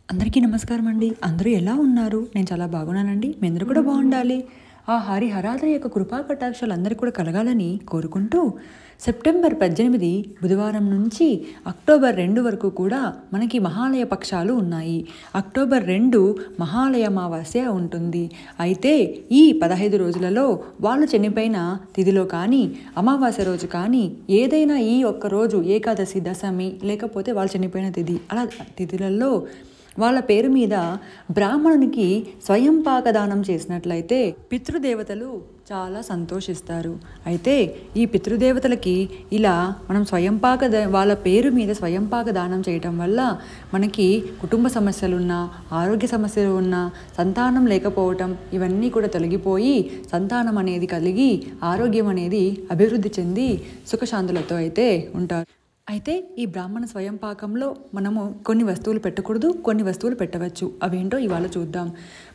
అందరికీ నమస్కారం అండి. అందరూ ఎలా ఉన్నారు? నేను చాలా బాగున్నానండి. మీ అందరూ కూడా బాగుండాలి. ఆ హరిహరాద్రి యొక్క కృపా కటాక్షాలు అందరికీ కూడా కలగాలని కోరుకుంటూ సెప్టెంబర్ 18 బుధవారం నుంచి అక్టోబర్ 2 వరకు కూడా మనకి మహాలయ పక్షాలు ఉన్నాయి. అక్టోబర్ 2 మహాలయ అమావాస్య ఉంటుంది. అయితే ఈ 15 రోజులలో వాళ్ళు చనిపోయిన తిథిలో కానీ అమావాస్య రోజు కానీ ఏదైనా ఈ ఒక్క రోజు ఏకాదశి, దశమి లేకపోతే వాళ్ళు చనిపోయిన తిథి అలా తిథులలో వాళ్ళ పేరు మీద బ్రాహ్మణునికి స్వయం పాకదానం చేసినట్లయితే పితృదేవతలు చాలా సంతోషిస్తారు. అయితే ఈ పితృదేవతలకి ఇలా మనం వాళ్ళ పేరు మీద స్వయం పాకదానం చేయటం వల్ల మనకి కుటుంబ సమస్యలున్నా, ఆరోగ్య సమస్యలు ఉన్నా, సంతానం లేకపోవటం ఇవన్నీ కూడా తొలగిపోయి సంతానం అనేది కలిగి ఆరోగ్యం అనేది అభివృద్ధి చెంది సుఖశాంతులతో అయితే ఉంటారు. అయితే ఈ బ్రాహ్మణ స్వయం పాకంలో మనము కొన్ని వస్తువులు పెట్టకూడదు, కొన్ని వస్తువులు పెట్టవచ్చు. అవేంటో ఇవాళ చూద్దాం.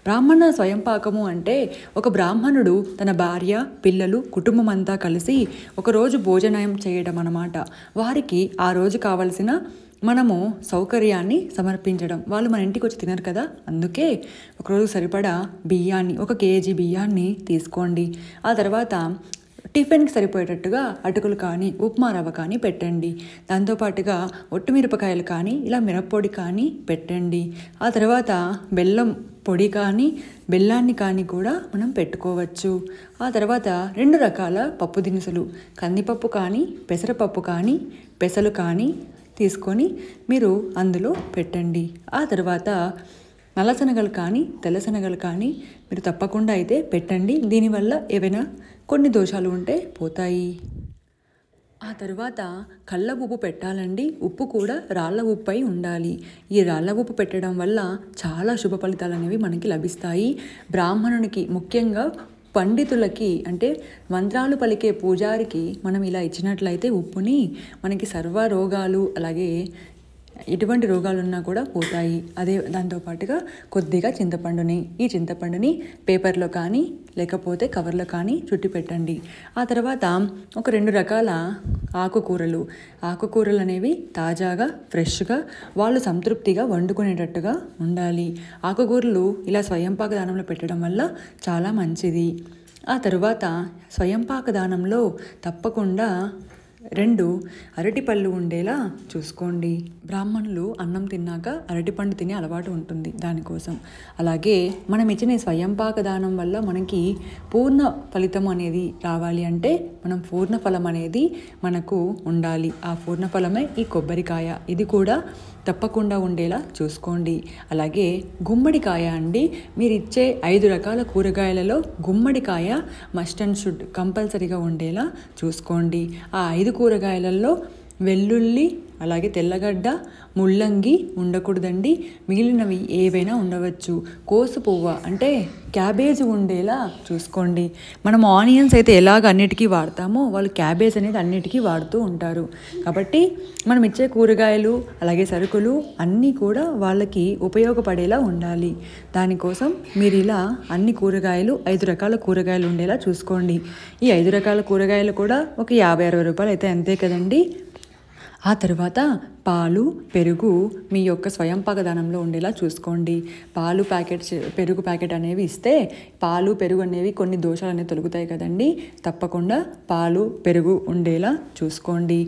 బ్రాహ్మణ స్వయం పాకము అంటే ఒక బ్రాహ్మణుడు తన భార్య, పిల్లలు, కుటుంబం అంతా కలిసి ఒకరోజు భోజనం చేయడం అన్నమాట. వారికి ఆ రోజు కావలసిన మనము సౌకర్యాన్ని సమర్పించడం. వాళ్ళు మన ఇంటికి వచ్చి తినరు కదా, అందుకే ఒకరోజు సరిపడా బియ్యాన్ని, 1 కేజీ బియ్యాన్ని తీసుకోండి. ఆ తర్వాత టిఫిన్కి సరిపోయేటట్టుగా అటుకులు కానీ, ఉప్మా రవ్వ కానీ పెట్టండి. దాంతోపాటుగా ఒట్టిమిరపకాయలు కానీ, ఇలా మిరప్పొడి కానీ పెట్టండి. ఆ తర్వాత బెల్లం పొడి కానీ, బెల్లాన్ని కానీ కూడా మనం పెట్టుకోవచ్చు. ఆ తర్వాత 2 రకాల పప్పు దినుసులు, కందిపప్పు కానీ, పెసరపప్పు కానీ, పెసలు కానీ తీసుకొని మీరు అందులో పెట్టండి. ఆ తర్వాత నల్లశనగలు కానీ, తెల్లశనగలు కానీ మీరు తప్పకుండా అయితే పెట్టండి. దీనివల్ల ఏవైనా కొన్ని దోషాలు ఉంటే పోతాయి. ఆ తర్వాత కళ్ళ ఉప్పు పెట్టాలండి. ఉప్పు కూడా రాళ్ళ ఉప్పు అయి ఉండాలి. ఈ రాళ్ళ ఉప్పు పెట్టడం వల్ల చాలా శుభ ఫలితాలు అనేవి మనకి లభిస్తాయి. బ్రాహ్మణునికి, ముఖ్యంగా పండితులకి, అంటే మంత్రాలు పలికే పూజారికి మనం ఇలా ఇచ్చినట్లయితే ఉప్పుని మనకి సర్వ రోగాలు, అలాగే ఎటువంటి రోగాలున్నా కూడా పోతాయి. అదే దాంతోపాటుగా కొద్దిగా చింతపండుని, ఈ చింతపండుని పేపర్లో కానీ లేకపోతే కవర్లో కానీ చుట్టి పెట్టండి. ఆ తర్వాత ఒక 2 రకాల ఆకుకూరలు అనేవి తాజాగా, ఫ్రెష్గా వాళ్ళు సంతృప్తిగా వండుకునేటట్టుగా ఉండాలి. ఆకుకూరలు ఇలా స్వయంపాక దానంలో పెట్టడం వల్ల చాలా మంచిది. ఆ తరువాత స్వయంపాక దానంలో తప్పకుండా 2 అరటిపళ్ళు ఉండేలా చూసుకోండి. బ్రాహ్మణులు అన్నం తిన్నాక అరటిపండు తినే అలవాటు ఉంటుంది దానికోసం. అలాగే మనం ఇచ్చిన స్వయంపాక దానం వల్ల మనకి పూర్ణ ఫలితం అనేది రావాలి అంటే మనం పూర్ణ ఫలం అనేది మనకు ఉండాలి. ఆ పూర్ణ ఫలమే ఈ కొబ్బరికాయ. ఇది కూడా తప్పకుండా ఉండేలా చూసుకోండి. అలాగే గుమ్మడికాయ అండి. మీరు ఇచ్చే 5 రకాల కూరగాయలలో గుమ్మడికాయ మస్ట్ అండ్ షుడ్ కంపల్సరీగా ఉండేలా చూసుకోండి. ఆ 5 కూరగాయలలో వెల్లుల్లి, అలాగే తెల్లగడ్డ, ముల్లంగి ఉండకూడదండి. మిగిలినవి ఏవైనా ఉండవచ్చు. కోసు పువ్వ అంటే క్యాబేజ్ ఉండేలా చూసుకోండి. మనం ఆనియన్స్ అయితే ఎలాగ అన్నిటికీ వాడతామో వాళ్ళు క్యాబేజ్ అనేది అన్నిటికీ వాడుతూ ఉంటారు. కాబట్టి మనం ఇచ్చే కూరగాయలు, అలాగే సరుకులు అన్నీ కూడా వాళ్ళకి ఉపయోగపడేలా ఉండాలి. దానికోసం మీరు ఇలా అన్ని కూరగాయలు, 5 రకాల కూరగాయలు ఉండేలా చూసుకోండి. ఈ 5 రకాల కూరగాయలు కూడా ఒక 50-60 రూపాయలు అయితే అంతే కదండి. ఆ తర్వాత పాలు, పెరుగు మీ యొక్క స్వయంపాక దానంలో ఉండేలా చూసుకోండి. పాలు ప్యాకెట్, పెరుగు ప్యాకెట్ అనేవి ఇస్తే పాలు, పెరుగు అనేవి కొన్ని దోషాలు అనేవి తొలగుతాయి కదండి. తప్పకుండా పాలు, పెరుగు ఉండేలా చూసుకోండి.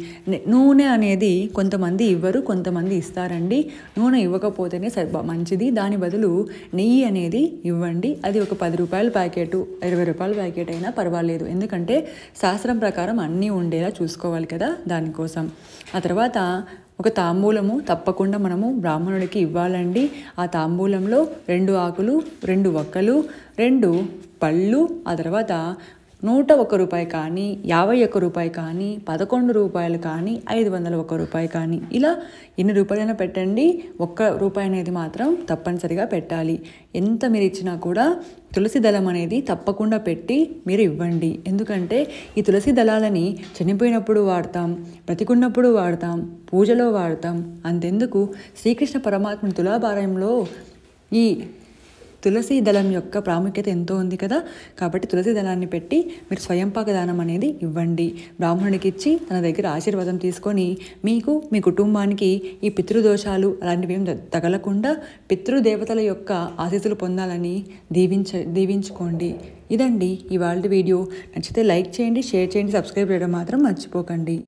నూనె అనేది కొంతమంది ఇవ్వరు, కొంతమంది ఇస్తారండి. నూనె ఇవ్వకపోతేనే మంచిది. దాని బదులు నెయ్యి అనేది ఇవ్వండి. అది ఒక 10 రూపాయల ప్యాకెట్, 20 రూపాయల ప్యాకెట్ అయినా పర్వాలేదు. ఎందుకంటే శాస్త్రం ప్రకారం అన్నీ ఉండేలా చూసుకోవాలి కదా, దానికోసం. ఆ తర్వాత ఒక తాంబూలము తప్పకుండా మనము బ్రాహ్మణుడికి ఇవ్వాలండి. ఆ తాంబూలంలో 2 ఆకులు, 2 వక్కలు, 2 పళ్ళు, ఆ తర్వాత 101 రూపాయి కానీ, 51 రూపాయి కానీ, 11 రూపాయలు కానీ, 501 రూపాయి కానీ, ఇలా ఎన్ని రూపాయలైనా పెట్టండి. 1 రూపాయి అనేది మాత్రం తప్పనిసరిగా పెట్టాలి. ఎంత మీరు ఇచ్చినా కూడా తులసి దళం అనేది తప్పకుండా పెట్టి మీరు ఇవ్వండి. ఎందుకంటే ఈ తులసి దళాలని చనిపోయినప్పుడు వాడతాం, బ్రతికున్నప్పుడు వాడతాం, పూజలో వాడతాం. అంతెందుకు శ్రీకృష్ణ పరమాత్మ తులాభారంలో ఈ తులసి దళం యొక్క ప్రాముఖ్యత ఎంతో ఉంది కదా, కాబట్టి తులసి దళాన్ని పెట్టి మీరు స్వయంపాక దానం అనేది ఇవ్వండి. బ్రాహ్మణుడికి ఇచ్చి తన దగ్గర ఆశీర్వాదం తీసుకొని మీకు మీ కుటుంబానికి ఈ పితృదోషాలు అలాంటివి ఏం తగలకుండా పితృదేవతల యొక్క ఆశీస్సులు పొందాలని దీవించుకోండి. ఇదండి ఇవాళ వీడియో. నచ్చితే లైక్ చేయండి, షేర్ చేయండి, సబ్స్క్రైబ్ చేయడం మాత్రం మర్చిపోకండి.